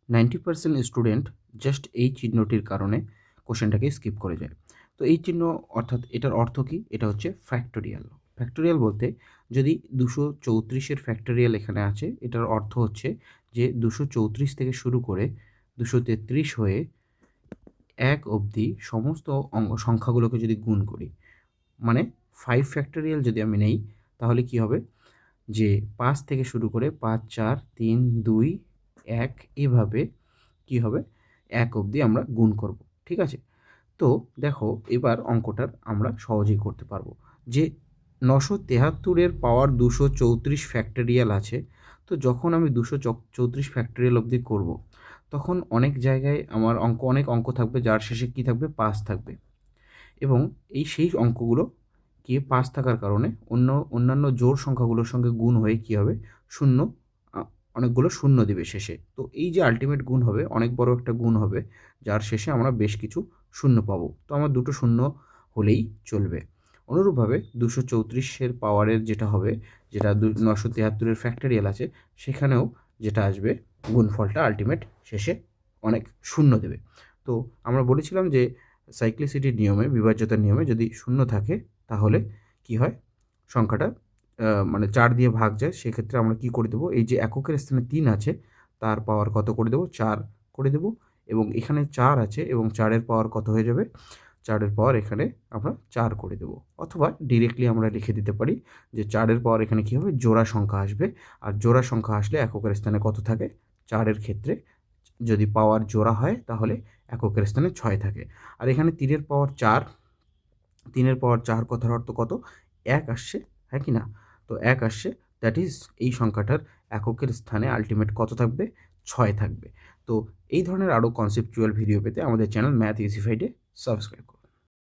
90% student just এই চিহ্নটির কারণে কোশ্চেনটাকে skip করে যায়। তো এই চিহ্ন অর্থাৎ এটার অর্থ কী? এটা হচ্ছে ফ্যাক্টোরিয়াল। ফ্যাক্টোরিয়াল বলতে যদি 234-এর ফ্যাক্টোরিয়াল এখানে আছে, এটার অর্থ হচ্ছে যে 234 থেকে শুরু করে 233 হয়ে 1 অবধি সমস্ত সংখ্যাগুলোকে যদি গুণ করি, মানে 5 ফ্যাক্টোরিয়াল যদি আমি নেই, তাহলে কি হবে যে 5 থেকে শুরু করে 5, 4, 3, 2, 1 এভাবে কি হবে 1 অবধি আমরা গুণ করব। ঠিক আছে? তো দেখো এবার অঙ্কটার আমরা সহজেই করতে পারবো যে 973-এর পাওয়ার 234 ফ্যাক্টোরিয়াল আছে। তো যখন আমি 234 ফ্যাক্টোরিয়াল অবধি করব, তখন অনেক জায়গায় আমার অনেক অঙ্ক থাকবে যার শেষে কী থাকবে? 5 থাকবে। এবং সেই অঙ্কগুলো কি 5 থাকার কারণে অন্যান্য জোড় সংখ্যাগুলোর সঙ্গে গুণ হয়ে কী হবে? শূন্য, আ অনেকগুলো শূন্য দিবে শেষে। তো এই যে আল্টিমেট গুণ হবে, অনেক বড় একটা গুণ হবে, যার শেষে আমরা বেশ কিছু শূন্য পাবো। তো আমার দুটো শূন্য হলেই চলবে। অনুরূপভাবে 234-এর পাওয়ারের যেটা হবে, যেটা 973-এর ফ্যাক্টোরিয়াল আছে, সেখানেও যেটা আসবে গুণফলটা আল্টিমেট শেষে অনেক শূন্য দেবে। তো আমরা বলেছিলাম যে সাইক্লিসিটির নিয়মে, বিভাজ্যতার নিয়মে যদি শূন্য থাকে তাহলে কি হয়? সংখ্যাটা মানে 4 দিয়ে ভাগ যায়। সেক্ষেত্রে আমরা কি করে দেবো? এই যে এককের স্থানে 3 আছে, তার পাওয়ার কত করে দেবো? 4 করে দেবো। এবং এখানে 4 আছে এবং 4 এর পাওয়ার কত হয়ে যাবে? 4 এর পাওয়ার এখানে আমরা 4 করে দেবো। অথবা ডিরেক্টলি আমরা লিখে দিতে পারি যে 4 এর পাওয়ার এখানে কী হবে? জোড়া সংখ্যা আসবে। আর জোড়া সংখ্যা আসলে এককের স্থানে কত থাকে? 4 এর ক্ষেত্রে যদি পাওয়ার জোড়া হয় তাহলে এককের স্থানে 6 থাকে। আর এখানে 3 এর পাওয়ার 4, 3 এর পাওয়ার 4 কথার অর্থ কত? 1 আসছে, হ্যাঁ কি না? তো 1 আসছে, দ্যাট ইজ এই সংখ্যাটার এককের স্থানে আল্টিমেট কত থাকবে? 6 থাকবে। তো এই ধরনের আরও কনসেপচুয়াল ভিডিও পেতে আমাদের চ্যানেল ম্যাথ ইজিফাইডে সাবস্ক্রাইব করুন।